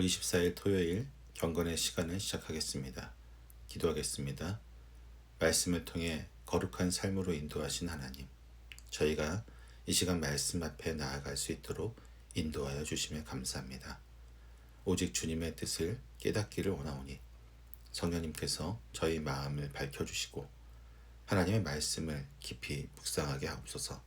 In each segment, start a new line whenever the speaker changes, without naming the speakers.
24일 토요일 경건의 시간을 시작하겠습니다. 기도하겠습니다. 말씀을 통해 거룩한 삶으로 인도하신 하나님, 저희가 이 시간 말씀 앞에 나아갈 수 있도록 인도하여 주심에 감사합니다. 오직 주님의 뜻을 깨닫기를 원하오니 성령님께서 저희 마음을 밝혀주시고 하나님의 말씀을 깊이 묵상하게 하옵소서.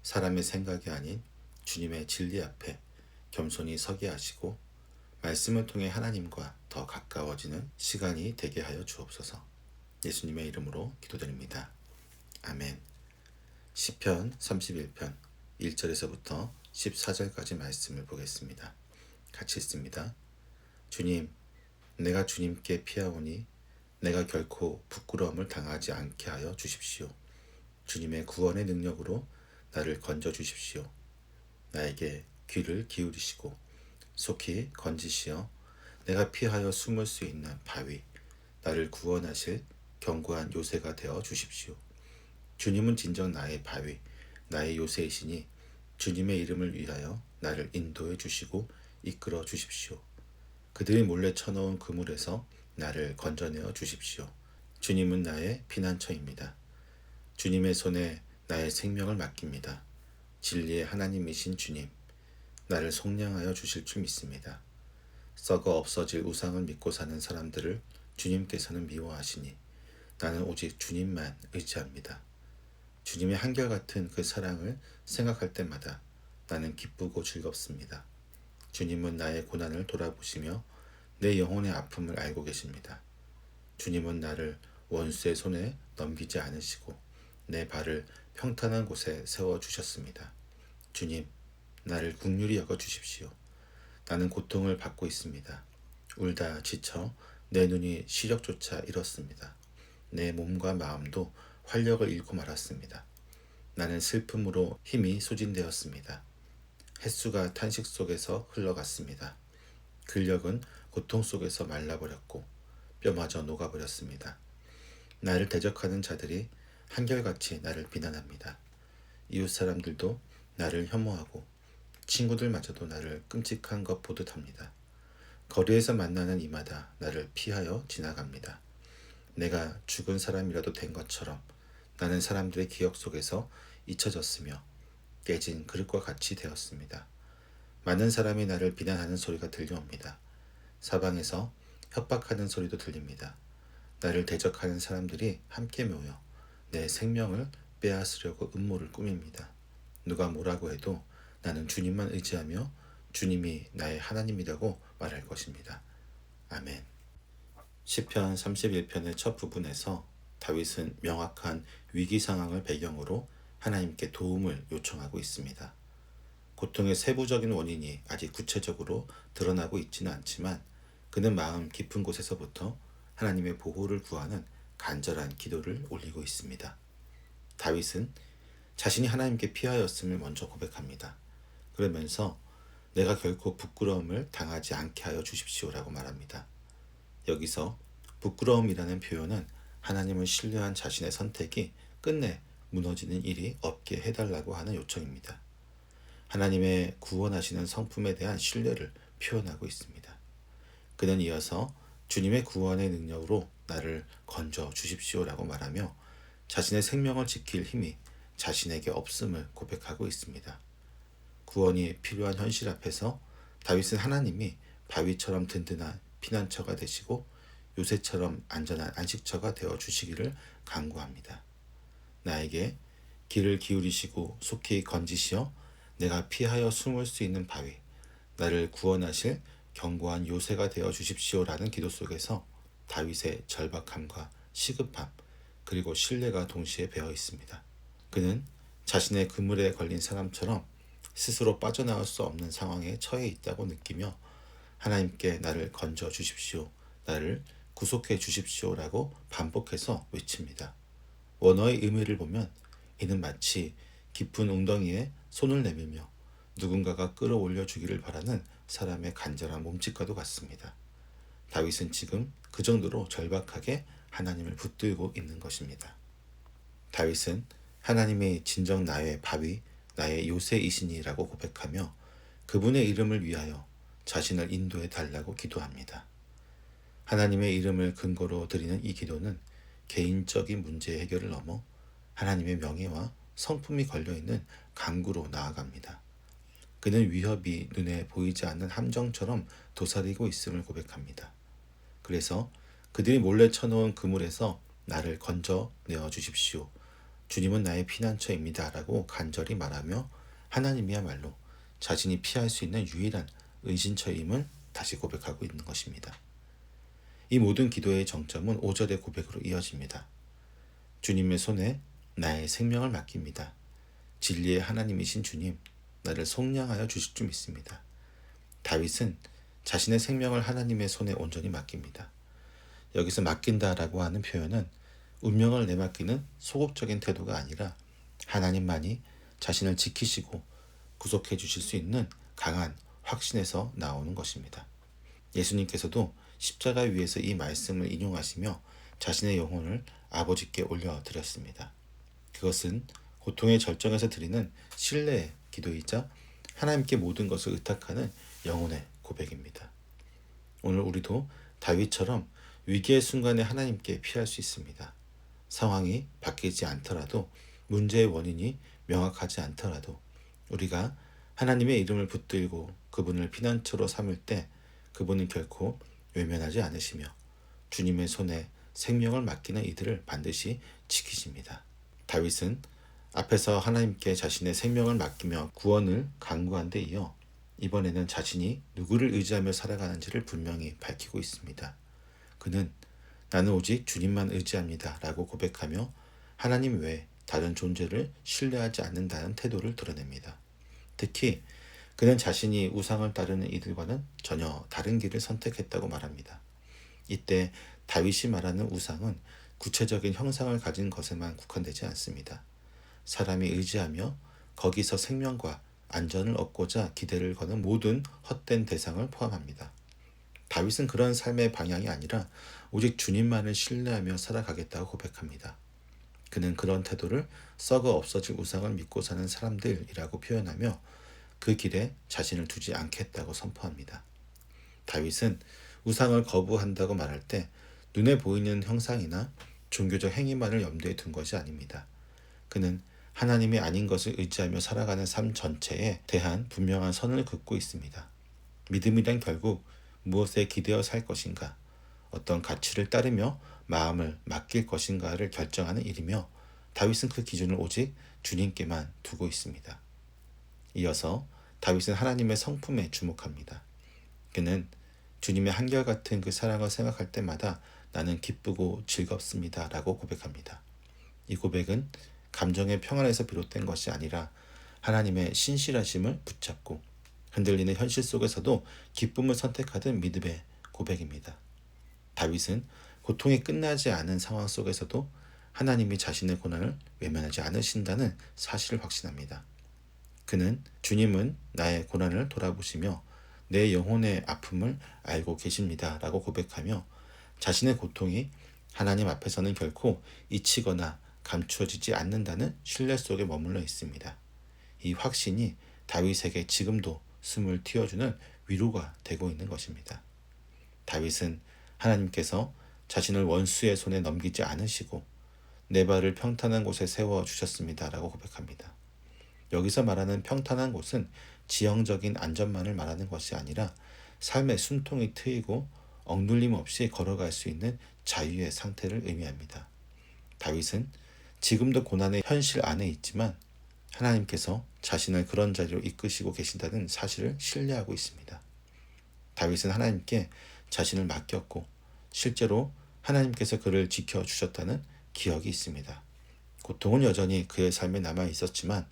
사람의 생각이 아닌 주님의 진리 앞에 겸손히 서게 하시고 말씀을 통해 하나님과 더 가까워지는 시간이 되게 하여 주옵소서. 예수님의 이름으로 기도드립니다. 아멘. 시편 31편 1절에서부터 14절까지 말씀을 보겠습니다. 같이 읽습니다. 주님, 내가 주님께 피하오니 내가 결코 부끄러움을 당하지 않게 하여 주십시오. 주님의 구원의 능력으로 나를 건져 주십시오. 나에게 귀를 기울이시고 속히 건지시어 내가 피하여 숨을 수 있는 바위, 나를 구원하실 견고한 요새가 되어 주십시오. 주님은 진정 나의 바위, 나의 요새이시니 주님의 이름을 위하여 나를 인도해 주시고 이끌어 주십시오. 그들이 몰래 쳐놓은 그물에서 나를 건져내어 주십시오. 주님은 나의 피난처입니다. 주님의 손에 나의 생명을 맡깁니다. 진리의 하나님이신 주님, 나를 속량하여 주실 줄 믿습니다. 썩어 없어질 우상을 믿고 사는 사람들을 주님께서는 미워하시니 나는 오직 주님만 의지합니다. 주님의 한결같은 그 사랑을 생각할 때마다 나는 기쁘고 즐겁습니다. 주님은 나의 고난을 돌아보시며 내 영혼의 아픔을 알고 계십니다. 주님은 나를 원수의 손에 넘기지 않으시고 내 발을 평탄한 곳에 세워주셨습니다. 주님, 나를 긍휼히 여겨주십시오. 나는 고통을 받고 있습니다. 울다 지쳐 내 눈이 시력조차 잃었습니다. 내 몸과 마음도 활력을 잃고 말았습니다. 나는 슬픔으로 힘이 소진되었습니다. 햇수가 탄식 속에서 흘러갔습니다. 근력은 고통 속에서 말라버렸고 뼈마저 녹아버렸습니다. 나를 대적하는 자들이 한결같이 나를 비난합니다. 이웃 사람들도 나를 혐오하고 친구들마저도 나를 끔찍한 것 보듯 합니다. 거리에서 만나는 이마다 나를 피하여 지나갑니다. 내가 죽은 사람이라도 된 것처럼 나는 사람들의 기억 속에서 잊혀졌으며 깨진 그릇과 같이 되었습니다. 많은 사람이 나를 비난하는 소리가 들려옵니다. 사방에서 협박하는 소리도 들립니다. 나를 대적하는 사람들이 함께 모여 내 생명을 빼앗으려고 음모를 꾸밉니다. 누가 뭐라고 해도 나는 주님만 의지하며 주님이 나의 하나님이라고 말할 것입니다. 아멘. 시편 31편의 첫 부분에서 다윗은 명확한 위기 상황을 배경으로 하나님께 도움을 요청하고 있습니다. 고통의 세부적인 원인이 아직 구체적으로 드러나고 있지는 않지만 그는 마음 깊은 곳에서부터 하나님의 보호를 구하는 간절한 기도를 올리고 있습니다. 다윗은 자신이 하나님께 피하였음을 먼저 고백합니다. 그러면서 내가 결코 부끄러움을 당하지 않게 하여 주십시오라고 말합니다. 여기서 부끄러움이라는 표현은 하나님을 신뢰한 자신의 선택이 끝내 무너지는 일이 없게 해달라고 하는 요청입니다. 하나님의 구원하시는 성품에 대한 신뢰를 표현하고 있습니다. 그는 이어서 주님의 구원의 능력으로 나를 건져 주십시오라고 말하며 자신의 생명을 지킬 힘이 자신에게 없음을 고백하고 있습니다. 구원이 필요한 현실 앞에서 다윗은 하나님이 바위처럼 든든한 피난처가 되시고 요새처럼 안전한 안식처가 되어 주시기를 간구합니다. 나에게 귀를 기울이시고 속히 건지시어 내가 피하여 숨을 수 있는 바위, 나를 구원하실 견고한 요새가 되어 주십시오라는 기도 속에서 다윗의 절박함과 시급함 그리고 신뢰가 동시에 배어 있습니다. 그는 자신의 그물에 걸린 사람처럼 스스로 빠져나올 수 없는 상황에 처해 있다고 느끼며 하나님께 나를 건져 주십시오, 나를 구속해 주십시오라고 반복해서 외칩니다. 원어의 의미를 보면 이는 마치 깊은 웅덩이에 손을 내밀며 누군가가 끌어올려 주기를 바라는 사람의 간절한 몸짓과도 같습니다. 다윗은 지금 그 정도로 절박하게 하나님을 붙들고 있는 것입니다. 다윗은 하나님이 진정 나의 바위, 나의 요새이시니라고 고백하며 그분의 이름을 위하여 자신을 인도해 달라고 기도합니다. 하나님의 이름을 근거로 드리는 이 기도는 개인적인 문제 해결을 넘어 하나님의 명예와 성품이 걸려있는 간구로 나아갑니다. 그는 위협이 눈에 보이지 않는 함정처럼 도사리고 있음을 고백합니다. 그래서 그들이 몰래 쳐놓은 그물에서 나를 건져내어 주십시오. 주님은 나의 피난처입니다. 라고 간절히 말하며 하나님이야말로 자신이 피할 수 있는 유일한 은신처임을 다시 고백하고 있는 것입니다. 이 모든 기도의 정점은 5절의 고백으로 이어집니다. 주님의 손에 나의 생명을 맡깁니다. 진리의 하나님이신 주님, 나를 속량하여 주실 줄 믿습니다. 다윗은 자신의 생명을 하나님의 손에 온전히 맡깁니다. 여기서 맡긴다라고 하는 표현은 운명을 내맡기는 소극적인 태도가 아니라 하나님만이 자신을 지키시고 구속해 주실 수 있는 강한 확신에서 나오는 것입니다. 예수님께서도 십자가 위에서 이 말씀을 인용하시며 자신의 영혼을 아버지께 올려드렸습니다. 그것은 고통의 절정에서 드리는 신뢰의 기도이자 하나님께 모든 것을 의탁하는 영혼의 고백입니다. 오늘 우리도 다윗처럼 위기의 순간에 하나님께 피할 수 있습니다. 상황이 바뀌지 않더라도, 문제의 원인이 명확하지 않더라도 우리가 하나님의 이름을 붙들고 그분을 피난처로 삼을 때 그분은 결코 외면하지 않으시며 주님의 손에 생명을 맡기는 이들을 반드시 지키십니다. 다윗은 앞에서 하나님께 자신의 생명을 맡기며 구원을 간구한 데 이어 이번에는 자신이 누구를 의지하며 살아가는지를 분명히 밝히고 있습니다. 그는 나는 오직 주님만 의지합니다 라고 고백하며 하나님 외에 다른 존재를 신뢰하지 않는다는 태도를 드러냅니다. 특히 그는 자신이 우상을 따르는 이들과는 전혀 다른 길을 선택했다고 말합니다. 이때 다윗이 말하는 우상은 구체적인 형상을 가진 것에만 국한되지 않습니다. 사람이 의지하며 거기서 생명과 안전을 얻고자 기대를 거는 모든 헛된 대상을 포함합니다. 다윗은 그런 삶의 방향이 아니라 오직 주님만을 신뢰하며 살아가겠다고 고백합니다. 그는 그런 태도를 썩어 없어질 우상을 믿고 사는 사람들이라고 표현하며 그 길에 자신을 두지 않겠다고 선포합니다. 다윗은 우상을 거부한다고 말할 때 눈에 보이는 형상이나 종교적 행위만을 염두에 둔 것이 아닙니다. 그는 하나님이 아닌 것을 의지하며 살아가는 삶 전체에 대한 분명한 선을 긋고 있습니다. 믿음이란 결국 무엇에 기대어 살 것인가, 어떤 가치를 따르며 마음을 맡길 것인가를 결정하는 일이며 다윗은 그 기준을 오직 주님께만 두고 있습니다. 이어서 다윗은 하나님의 성품에 주목합니다. 그는 주님의 한결같은 그 사랑을 생각할 때마다 나는 기쁘고 즐겁습니다 라고 고백합니다. 이 고백은 감정의 평안에서 비롯된 것이 아니라 하나님의 신실하심을 붙잡고 흔들리는 현실 속에서도 기쁨을 선택하던 믿음의 고백입니다. 다윗은 고통이 끝나지 않은 상황 속에서도 하나님이 자신의 고난을 외면하지 않으신다는 사실을 확신합니다. 그는 주님은 나의 고난을 돌아보시며 내 영혼의 아픔을 알고 계십니다 라고 고백하며 자신의 고통이 하나님 앞에서는 결코 잊히거나 감추어지지 않는다는 신뢰 속에 머물러 있습니다. 이 확신이 다윗에게 지금도 숨을 틔워주는 위로가 되고 있는 것입니다. 다윗은 하나님께서 자신을 원수의 손에 넘기지 않으시고 내 발을 평탄한 곳에 세워주셨습니다 라고 고백합니다. 여기서 말하는 평탄한 곳은 지형적인 안전만을 말하는 것이 아니라 삶의 숨통이 트이고 억눌림 없이 걸어갈 수 있는 자유의 상태를 의미합니다. 다윗은 지금도 고난의 현실 안에 있지만 하나님께서 자신을 그런 자리로 이끄시고 계신다는 사실을 신뢰하고 있습니다. 다윗은 하나님께 자신을 맡겼고 실제로 하나님께서 그를 지켜주셨다는 기억이 있습니다. 고통은 여전히 그의 삶에 남아 있었지만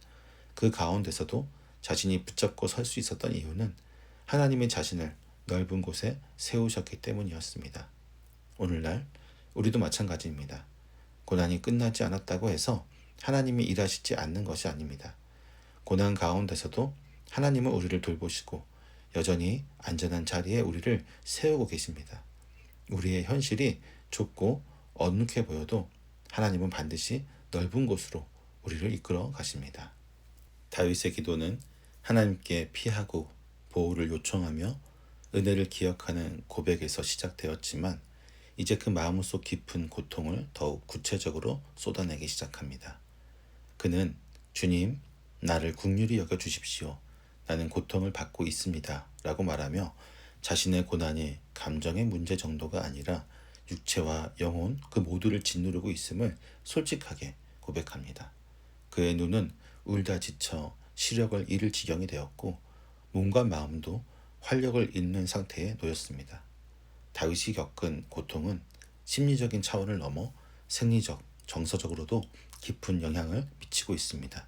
그 가운데서도 자신이 붙잡고 설 수 있었던 이유는 하나님이 자신을 넓은 곳에 세우셨기 때문이었습니다. 오늘날 우리도 마찬가지입니다. 고난이 끝나지 않았다고 해서 하나님이 일하시지 않는 것이 아닙니다. 고난 가운데서도 하나님은 우리를 돌보시고 여전히 안전한 자리에 우리를 세우고 계십니다. 우리의 현실이 좁고 어눌해 보여도 하나님은 반드시 넓은 곳으로 우리를 이끌어 가십니다. 다윗의 기도는 하나님께 피하고 보호를 요청하며 은혜를 기억하는 고백에서 시작되었지만 이제 그 마음속 깊은 고통을 더욱 구체적으로 쏟아내기 시작합니다. 그는 주님, 나를 긍휼히 여겨 주십시오. 나는 고통을 받고 있습니다. 라고 말하며 자신의 고난이 감정의 문제 정도가 아니라 육체와 영혼 그 모두를 짓누르고 있음을 솔직하게 고백합니다. 그의 눈은 울다 지쳐 시력을 잃을 지경이 되었고 몸과 마음도 활력을 잃는 상태에 놓였습니다. 다윗이 겪은 고통은 심리적인 차원을 넘어 생리적, 정서적으로도 깊은 영향을 미치고 있습니다.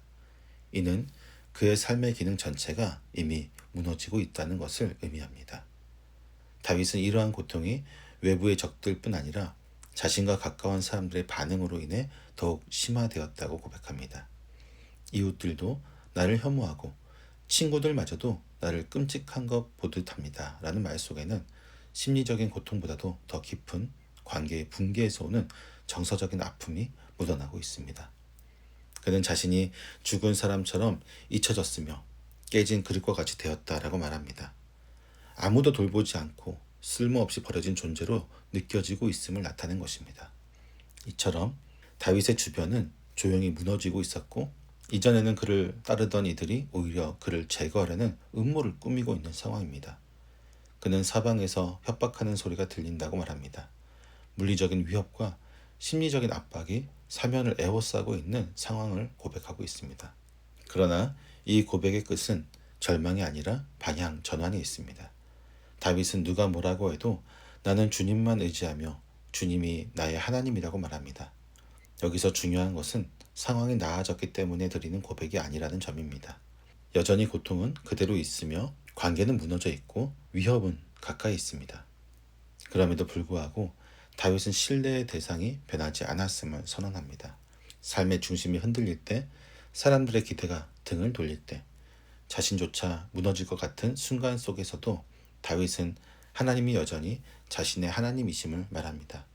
이는 그의 삶의 기능 전체가 이미 무너지고 있다는 것을 의미합니다. 다윗은 이러한 고통이 외부의 적들뿐 아니라 자신과 가까운 사람들의 반응으로 인해 더욱 심화되었다고 고백합니다. 이웃들도 나를 혐오하고 친구들마저도 나를 끔찍한 것 보듯 합니다. 라는 말 속에는 심리적인 고통보다도 더 깊은 관계의 붕괴에서 오는 정서적인 아픔이 묻어나고 있습니다. 그는 자신이 죽은 사람처럼 잊혀졌으며 깨진 그릇과 같이 되었다라고 말합니다. 아무도 돌보지 않고 쓸모없이 버려진 존재로 느껴지고 있음을 나타낸 것입니다. 이처럼 다윗의 주변은 조용히 무너지고 있었고 이전에는 그를 따르던 이들이 오히려 그를 제거하려는 음모를 꾸미고 있는 상황입니다. 그는 사방에서 협박하는 소리가 들린다고 말합니다. 물리적인 위협과 심리적인 압박이 사면을 에워싸고 있는 상황을 고백하고 있습니다. 그러나 이 고백의 끝은 절망이 아니라 방향 전환이 있습니다. 다윗은 누가 뭐라고 해도 나는 주님만 의지하며 주님이 나의 하나님이라고 말합니다. 여기서 중요한 것은 상황이 나아졌기 때문에 드리는 고백이 아니라는 점입니다. 여전히 고통은 그대로 있으며 관계는 무너져 있고 위협은 가까이 있습니다. 그럼에도 불구하고 다윗은 신뢰의 대상이 변하지 않았음을 선언합니다. 삶의 중심이 흔들릴 때, 사람들의 기대가 등을 돌릴 때, 자신조차 무너질 것 같은 순간 속에서도 다윗은 하나님이 여전히 자신의 하나님이심을 말합니다.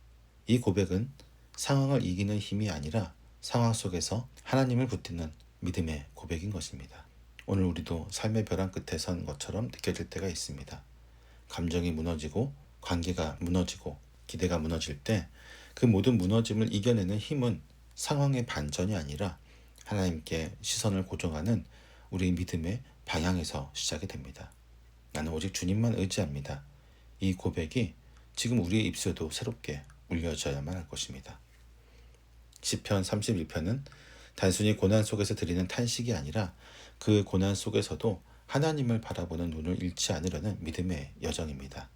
이 고백은 상황을 이기는 힘이 아니라 상황 속에서 하나님을 붙드는 믿음의 고백인 것입니다. 오늘 우리도 삶의 벼랑 끝에 선 것처럼 느껴질 때가 있습니다. 감정이 무너지고 관계가 무너지고 기대가 무너질 때 그 모든 무너짐을 이겨내는 힘은 상황의 반전이 아니라 하나님께 시선을 고정하는 우리 믿음의 방향에서 시작이 됩니다. 나는 오직 주님만 의지합니다. 이 고백이 지금 우리의 입술에도 새롭게 울려져야만 할 것입니다. 시편 31편은 단순히 고난 속에서 드리는 탄식이 아니라 그 고난 속에서도 하나님을 바라보는 눈을 잃지 않으려는 믿음의 여정입니다.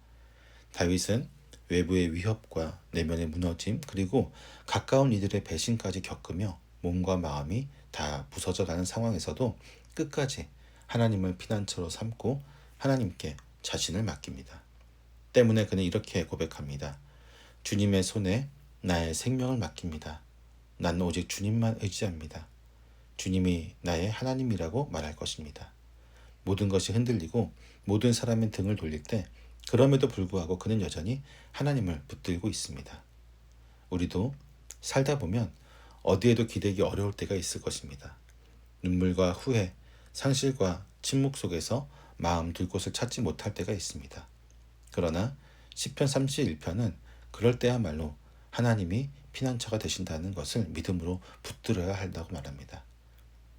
다윗은 외부의 위협과 내면의 무너짐 그리고 가까운 이들의 배신까지 겪으며 몸과 마음이 다 부서져가는 상황에서도 끝까지 하나님을 피난처로 삼고 하나님께 자신을 맡깁니다. 때문에 그는 이렇게 고백합니다. 주님의 손에 나의 생명을 맡깁니다. 나는 오직 주님만 의지합니다. 주님이 나의 하나님이라고 말할 것입니다. 모든 것이 흔들리고 모든 사람의 등을 돌릴 때 그럼에도 불구하고 그는 여전히 하나님을 붙들고 있습니다. 우리도 살다 보면 어디에도 기대기 어려울 때가 있을 것입니다. 눈물과 후회, 상실과 침묵 속에서 마음 둘 곳을 찾지 못할 때가 있습니다. 그러나 시편 31편은 그럴 때야말로 하나님이 피난처가 되신다는 것을 믿음으로 붙들어야 한다고 말합니다.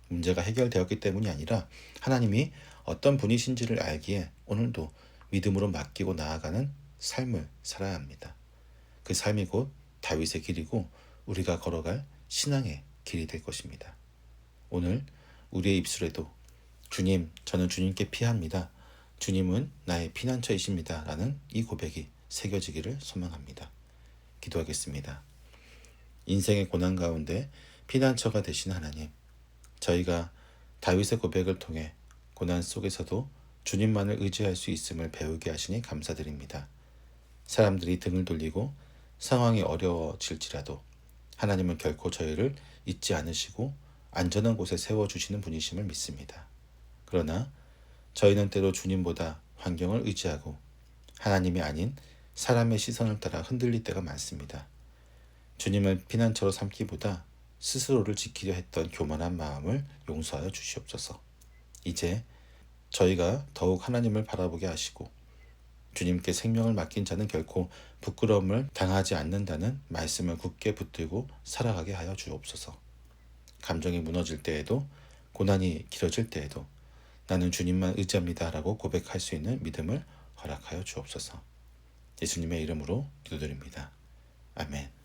문제가 해결되었기 때문이 아니라 하나님이 어떤 분이신지를 알기에 오늘도 믿음으로 맡기고 나아가는 삶을 살아야 합니다. 그 삶이 곧 다윗의 길이고 우리가 걸어갈 신앙의 길이 될 것입니다. 오늘 우리의 입술에도 주님, 저는 주님께 피합니다. 주님은 나의 피난처이십니다. 라는 이 고백이 새겨지기를 소망합니다. 기도하겠습니다. 인생의 고난 가운데 피난처가 되신 하나님, 저희가 다윗의 고백을 통해 고난 속에서도 주님만을 의지할 수 있음을 배우게 하시니 감사드립니다. 사람들이 등을 돌리고 상황이 어려워질지라도 하나님은 결코 저희를 잊지 않으시고 안전한 곳에 세워주시는 분이심을 믿습니다. 그러나 저희는 때로 주님보다 환경을 의지하고 하나님이 아닌 사람의 시선을 따라 흔들릴 때가 많습니다. 주님을 피난처로 삼기보다 스스로를 지키려 했던 교만한 마음을 용서하여 주시옵소서. 이제 저희가 더욱 하나님을 바라보게 하시고 주님께 생명을 맡긴 자는 결코 부끄러움을 당하지 않는다는 말씀을 굳게 붙들고 살아가게 하여 주옵소서. 감정이 무너질 때에도, 고난이 길어질 때에도 나는 주님만 의지합니다 라고 고백할 수 있는 믿음을 허락하여 주옵소서. 예수님의 이름으로 기도드립니다. 아멘.